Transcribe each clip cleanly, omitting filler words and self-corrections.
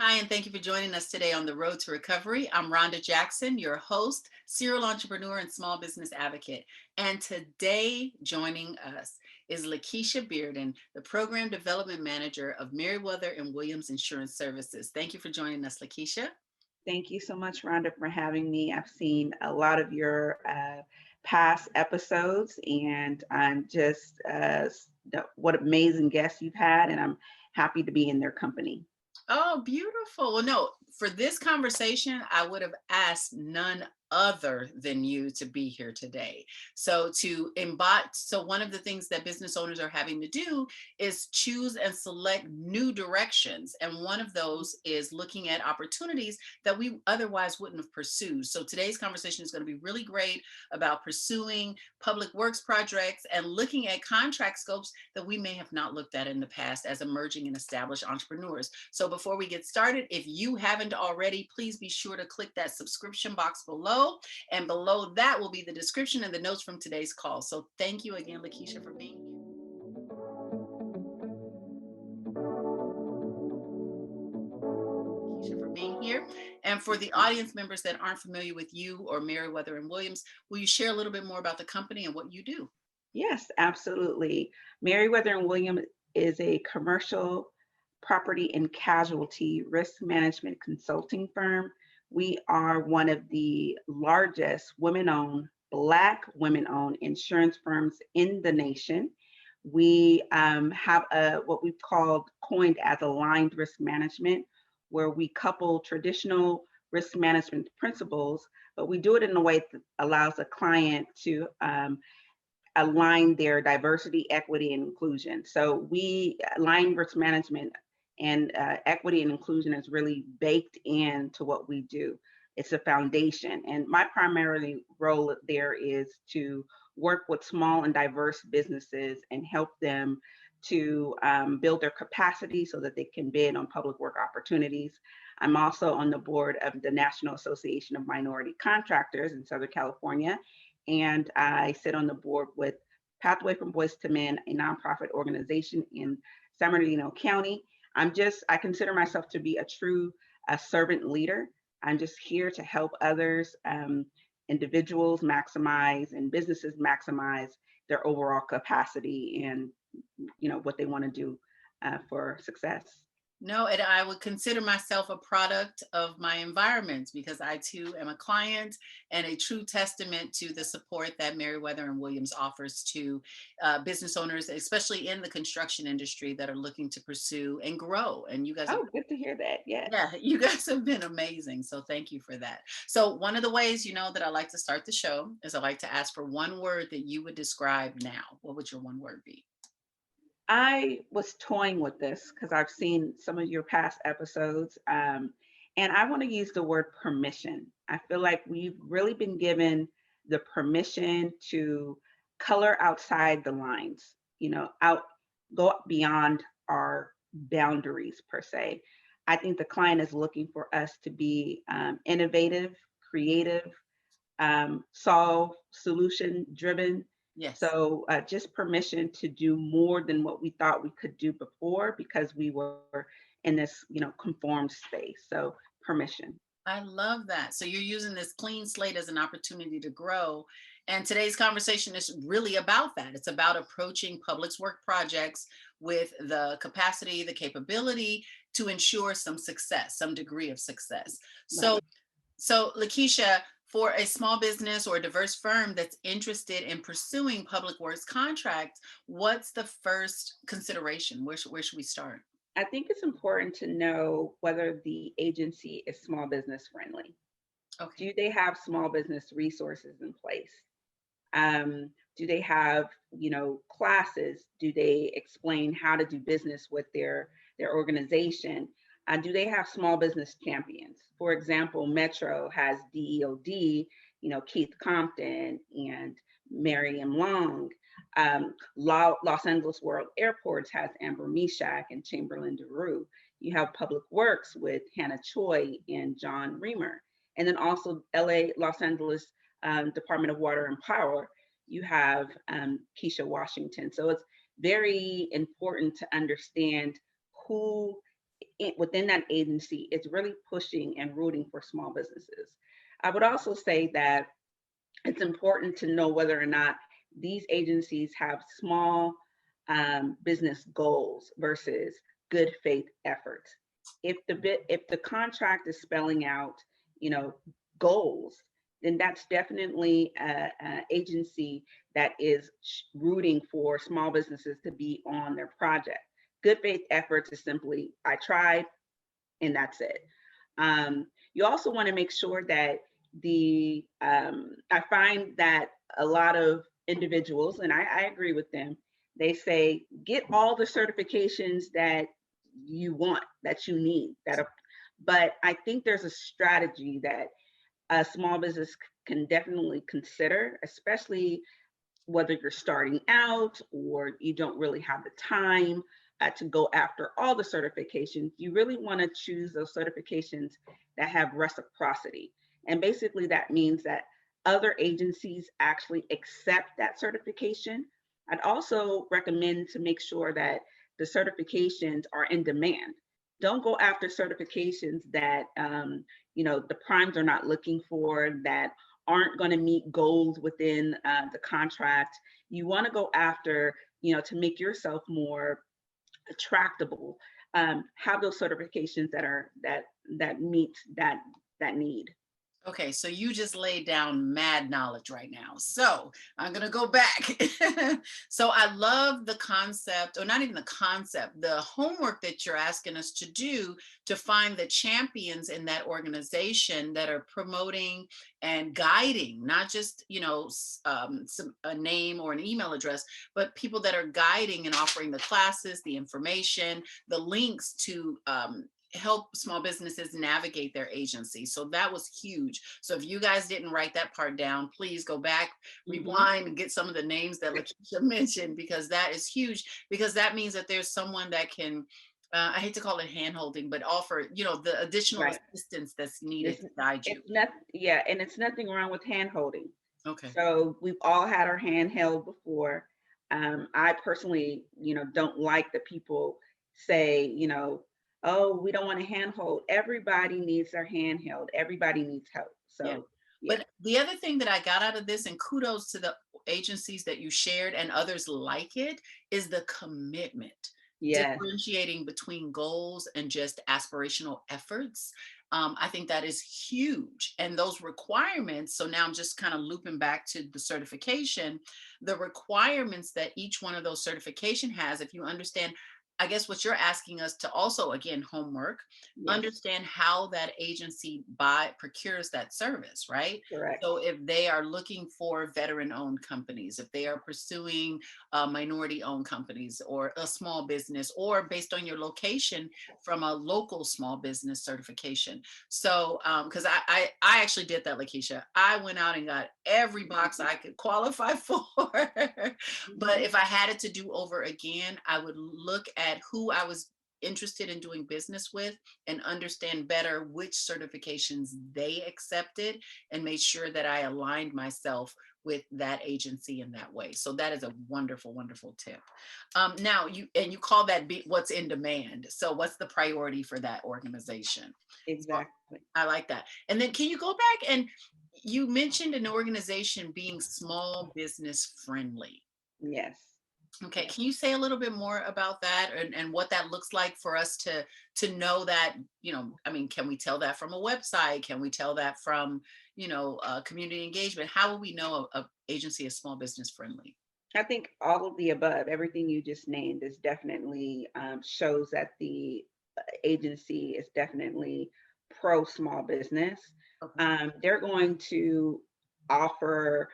Hi, and thank you for joining us today on the Road to Recovery. I'm Ronda Jackson, your host, serial entrepreneur, and small business advocate. And today, joining us is Lakeisha Bearden, the Program Development Manager of Merriweather and Williams Insurance Services. Thank you for joining us, Lakeisha. Thank you so much, Rhonda, for having me. I've seen a lot of your past episodes, and I'm just what amazing guests you've had, and I'm happy to be in their company. Oh, beautiful. Well, no, for this conversation, I would have asked none other than you to be here today. So one of the things that business owners are having to do is choose and select new directions. And one of those is looking at opportunities that we otherwise wouldn't have pursued. So today's conversation is going to be really great about pursuing public works projects and looking at contract scopes that we may have not looked at in the past as emerging and established entrepreneurs. So before we get started, if you haven't already, please be sure to click that subscription box below. And below that will be the description and the notes from today's call. So thank you again, Lakeisha, for being here. For being here. And for the audience members that aren't familiar with you or Merriweather and Williams, will you share a little bit more about the company and what you do? Yes, absolutely. Merriweather and Williams is a commercial property and casualty risk management consulting firm. We are one of the largest women-owned, Black women-owned insurance firms in the nation. We have what we've coined as aligned risk management, where we couple traditional risk management principles, but we do it in a way that allows a client to align their diversity, equity, and inclusion. So we align risk management and equity and inclusion is really baked into what we do. It's a foundation. And my primary role there is to work with small and diverse businesses and help them to build their capacity so that they can bid on public work opportunities. I'm also on the board of the National Association of Minority Contractors in Southern California, and I sit on the board with Pathway from Voice to Men, a nonprofit organization in San Bernardino County. I consider myself to be a true servant leader. I'm just here to help others, individuals maximize and businesses maximize their overall capacity and what they want to do for success. No, and I would consider myself a product of my environment because I too am a client and a true testament to the support that Merriweather and Williams offers to business owners, especially in the construction industry that are looking to pursue and grow. And you guys have, Oh, good to hear that. Yes. yeah, you guys have been amazing. So thank you for that. So one of the ways, that I like to start the show is I like to ask for one word that you would describe now. What would your one word be? I was toying with this because I've seen some of your past episodes, and I want to use the word permission. I feel like we've really been given the permission to color outside the lines, go beyond our boundaries per se. I think the client is looking for us to be innovative, creative, solve, solution driven. Yes. So just permission to do more than what we thought we could do before because we were in this, conformed space. So permission. I love that. So you're using this clean slate as an opportunity to grow. And today's conversation is really about that. It's about approaching public work projects with the capacity, the capability to ensure some success, some degree of success. So, Right. so Lakeisha, for a small business or a diverse firm that's interested in pursuing public works contracts, what's the first consideration? Where should we start? I think it's important to know whether the agency is small business friendly. Okay. Do they have small business resources in place? Do they have, classes? Do they explain how to do business with their organization? Do they have small business champions? For example, Metro has DEOD, Keith Compton and Mariam Long. Los Angeles World Airports has Amber Meshach and Chamberlain DeRue. You have Public Works with Hannah Choi and John Reamer. And then also Los Angeles Department of Water and Power, you have Keisha Washington. So it's very important to understand who within that agency is really pushing and rooting for small businesses. I would also say that it's important to know whether or not these agencies have small business goals versus good faith efforts. If the contract is spelling out, you know, goals, then that's definitely an agency that is rooting for small businesses to be on their project. Good faith efforts is simply, I tried, and that's it. You also want to make sure that I find that a lot of individuals, and I agree with them, they say, get all the certifications that you want, that you need, but I think there's a strategy that a small business can definitely consider, especially whether you're starting out or you don't really have the time to go after all the certifications. You really want to choose those certifications that have reciprocity. And basically that means that other agencies actually accept that certification. I'd also recommend to make sure that the certifications are in demand. Don't go after certifications that the primes are not looking for, that aren't going to meet goals within the contract. You want to go after, to make yourself more attractable, have those certifications that meet that need. Okay, so you just laid down mad knowledge right now. So I'm going to go back. So I love the concept, or not even the concept, the homework that you're asking us to do to find the champions in that organization that are promoting and guiding, not just, a name or an email address, but people that are guiding and offering the classes, the information, the links to help small businesses navigate their agency. So that was huge. So if you guys didn't write that part down, please go back, rewind, and get some of the names that Lakeisha mentioned, because that is huge, because that means that there's someone that can, I hate to call it hand-holding, but offer, the additional Right. assistance that's needed to guide you. And it's nothing wrong with hand holding. Okay. So we've all had our hand held before. I personally, don't like that people say, oh, we don't want to handhold. Everybody needs their hand held. Everybody needs help. Yeah. So, yeah. But the other thing that I got out of this, and kudos to the agencies that you shared and others like it, is the commitment. Yes. Differentiating between goals and just aspirational efforts. I think that is huge. And those requirements, so now I'm just kind of looping back to the certification, the requirements that each one of those certification has, if you understand, I guess what you're asking us to also, again, homework, Yes. understand how that agency procures that service, right? Correct. So if they are looking for veteran-owned companies, if they are pursuing minority-owned companies or a small business, or based on your location from a local small business certification. So, because I actually did that, Lakeisha. I went out and got every box I could qualify for. But if I had it to do over again, I would look at who I was interested in doing business with and understand better which certifications they accepted, and made sure that I aligned myself with that agency in that way. So that is a wonderful, wonderful tip. Now you call that what's in demand. So what's the priority for that organization? Exactly. So I like that. And then can you go back, and you mentioned an organization being small business friendly. Yes. Okay, Yes. can you say a little bit more about that, and what that looks like for us to know that, I mean, can we tell that from a website? Can we tell that from, community engagement? How will we know a agency is small business friendly? I think all of the above, everything you just named, is definitely shows that the agency is definitely pro small business. Okay. They're going to offer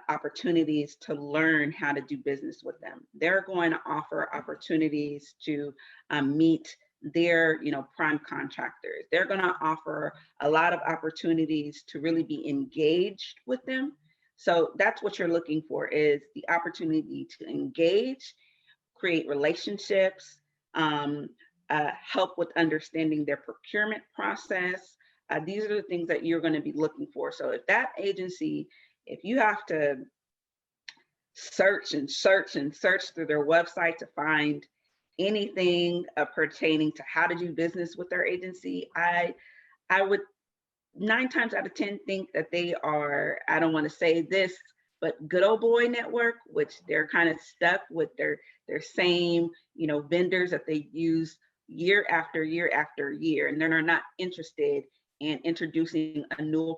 opportunities to learn how to do business with them. They're going to offer opportunities to meet their, prime contractors. They're going to offer a lot of opportunities to really be engaged with them. So that's what you're looking for, is the opportunity to engage, create relationships, help with understanding their procurement process. These are the things that you're going to be looking for. So if that agency, if you have to search and search and search through their website to find anything pertaining to how to do business with their agency, I would 9 times out of 10 think that they are, I don't want to say this, but good old boy network, which they're kind of stuck with their same, vendors that they use year after year after year, and they're not interested in introducing a new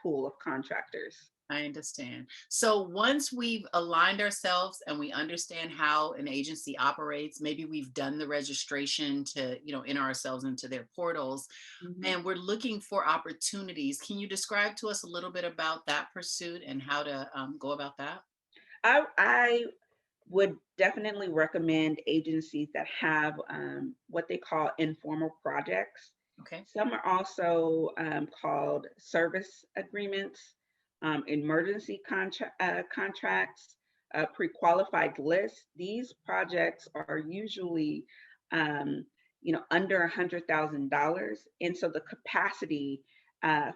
pool of contractors. I understand. So once we've aligned ourselves and we understand how an agency operates, maybe we've done the registration to, enter ourselves into their portals, Mhm. and we're looking for opportunities. Can you describe to us a little bit about that pursuit and how to go about that? I would definitely recommend agencies that have what they call informal projects. Okay. Some are also called service agreements, emergency contracts, pre-qualified lists. These projects are usually, um, under $100,000, and so the capacity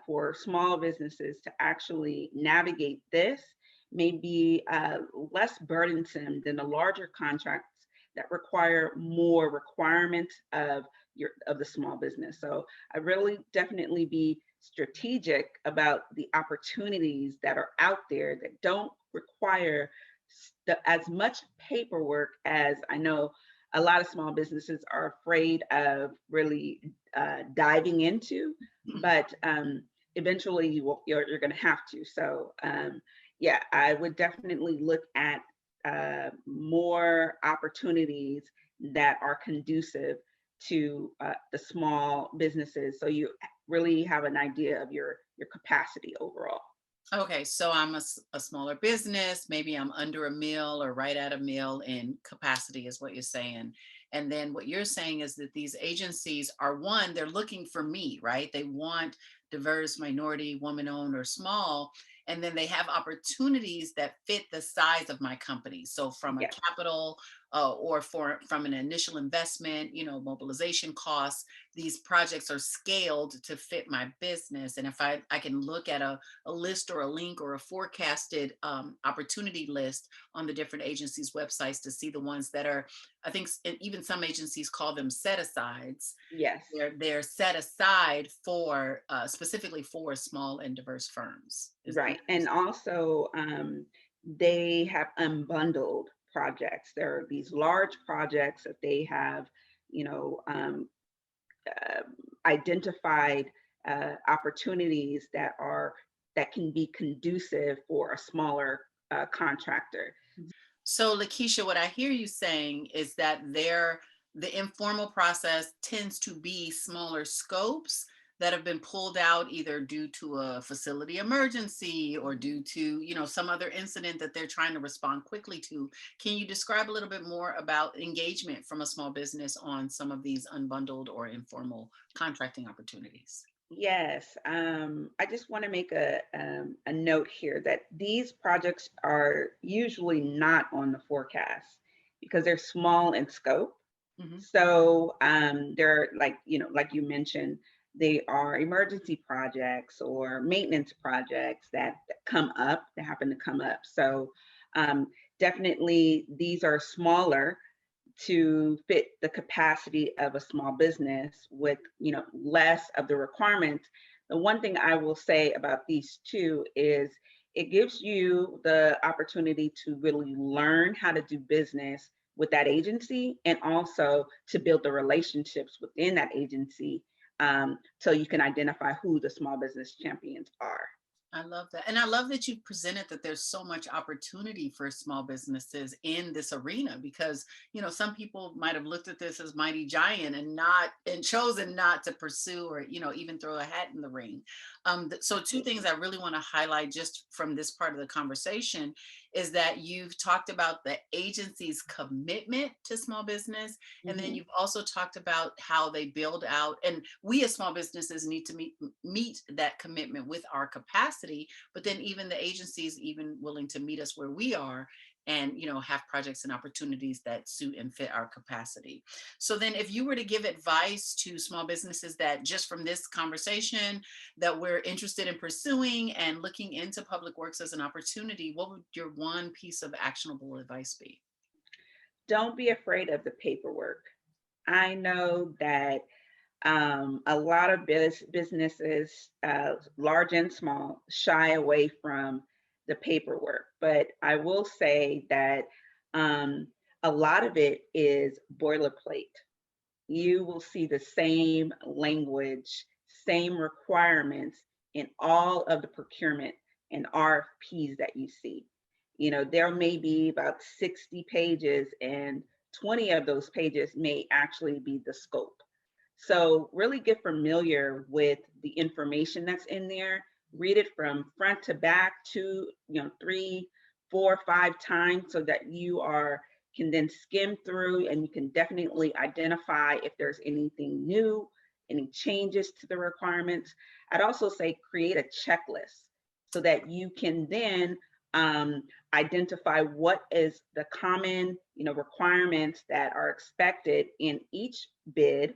for small businesses to actually navigate this may be less burdensome than the larger contracts that require more requirements of the small business. So I really definitely be strategic about the opportunities that are out there that don't require as much paperwork as I know a lot of small businesses are afraid of really diving into, but eventually you're going to have to. So yeah, I would definitely look at more opportunities that are conducive to the small businesses, so you really have an idea of your capacity overall. Okay, so I'm a smaller business. Maybe I'm under a mil or right at a mil in capacity, is what you're saying. And then what you're saying is that these agencies are one, they're looking for me, right? They want diverse, minority, woman owned, or small. And then they have opportunities that fit the size of my company. So from a Yes, capital or from an initial investment, mobilization costs, these projects are scaled to fit my business. And if I can look at a list or a link or a forecasted opportunity list on the different agencies' websites to see the ones that are, I think, and even some agencies call them set asides. yes, They're set aside for specifically for small and diverse firms. Is that right. And also, they have unbundled projects. There are these large projects that they have, you know, um, uh, identified opportunities that can be conducive for a smaller contractor. so, Lakeisha, what I hear you saying is that the informal process tends to be smaller scopes that have been pulled out either due to a facility emergency or due to, some other incident that they're trying to respond quickly to. Can you describe a little bit more about engagement from a small business on some of these unbundled or informal contracting opportunities? Yes, I just want to make a note here that these projects are usually not on the forecast because they're small in scope. Mhm. So they're like, like you mentioned, they are emergency projects or maintenance projects that come up, that happen to come up. So um, definitely these are smaller to fit the capacity of a small business with less of the requirements. The one thing I will say about these two is it gives you the opportunity to really learn how to do business with that agency and also to build the relationships within that agency, so you can identify who the small business champions are. I love that. And I love that you presented that there's so much opportunity for small businesses in this arena because, some people might have looked at this as mighty giant and chosen not to pursue or, even throw a hat in the ring. So two things I really want to highlight just from this part of the conversation is that you've talked about the agency's commitment to small business. And then Mhm. you've also talked about how they build out, and we as small businesses need to meet that commitment with our capacity, but then even the agencies even willing to meet us where we are and have projects and opportunities that suit and fit our capacity. So then if you were to give advice to small businesses that just from this conversation that we're interested in pursuing and looking into public works as an opportunity, what would your one piece of actionable advice be? Don't be afraid of the paperwork. I know that a lot of businesses, large and small, shy away from the paperwork. But I will say that um, a lot of it is boilerplate. You will see the same language, same requirements in all of the procurement and RFPs that you see. There may be about 60 pages, and 20 of those pages may actually be the scope. So really get familiar with the information that's in there. Read it from front to back, two, three, four, 5 times, so that you are can then skim through and you can definitely identify if there's anything new, any changes to the requirements. I'd also say create a checklist so that you can then identify what is the common, requirements that are expected in each bid,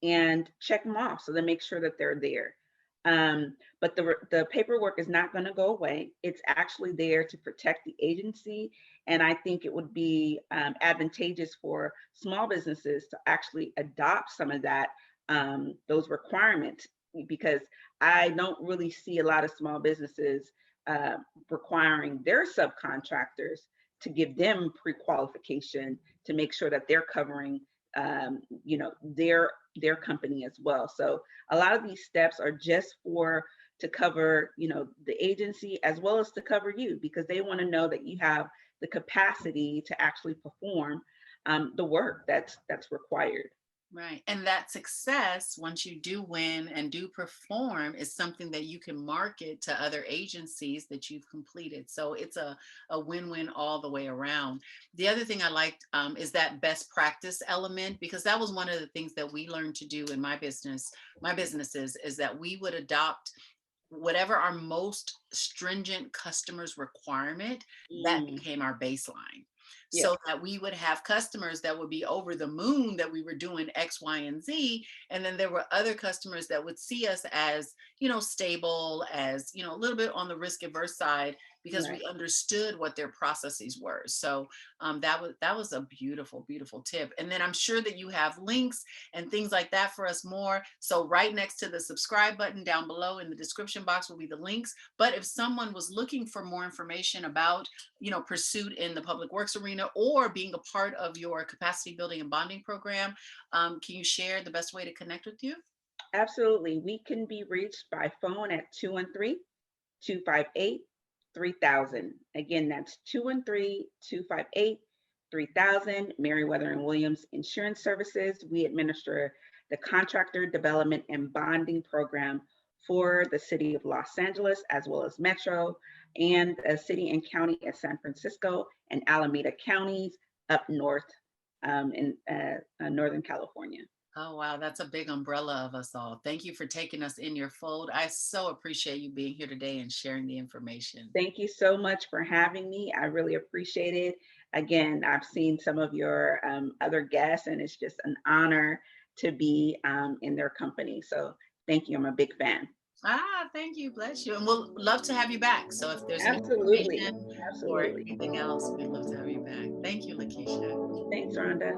and check them off so then make sure that they're there. But the paperwork is not going to go away. It's actually there to protect the agency. And I think it would be advantageous for small businesses to actually adopt some of that, those requirements, because I don't really see a lot of small businesses uh, requiring their subcontractors to give them pre-qualification to make sure that they're covering their company as well. So a lot of these steps are just for to cover, the agency as well as to cover you, because they want to know that you have the capacity to actually perform the work that's required. Right. And that success, once you do win and do perform, is something that you can market to other agencies that you've completed. So it's a win-win all the way around. The other thing I liked is that best practice element, because that was one of the things that we learned to do in my businesses, is that we would adopt whatever our most stringent customers requirement, that Mm, became our baseline, yes, so that we would have customers that would be over the moon that we were doing X, Y, and Z. And then there were other customers that would see us as, stable, as, a little bit on the risk averse side, because we right. understood what their processes were. So that was a beautiful, beautiful tip. And then I'm sure that you have links and things like that for us more. So right next to the subscribe button down below in the description box will be the links. But if someone was looking for more information about, pursuit in the public works arena, or being a part of your capacity building and bonding program, can you share the best way to connect with you? Absolutely. We can be reached by phone at 213-258-3000. Again, that's 213-258-3000. Merriweather and Williams Insurance Services. We administer the contractor development and bonding program for the city of Los Angeles, as well as Metro, and the city and county of San Francisco and Alameda counties up north, in Northern California. Oh, wow. That's a big umbrella of us all. Thank you for taking us in your fold. I so appreciate you being here today and sharing the information. Thank you so much for having me. I really appreciate it. Again, I've seen some of your other guests, and it's just an honor to be in their company. So thank you. I'm a big fan. Thank you. Bless you. And we'll love to have you back. So if there's any Absolutely. information or Absolutely. anything else, we'd love to have you back. Thank you, Lakeisha. Thanks, Rhonda.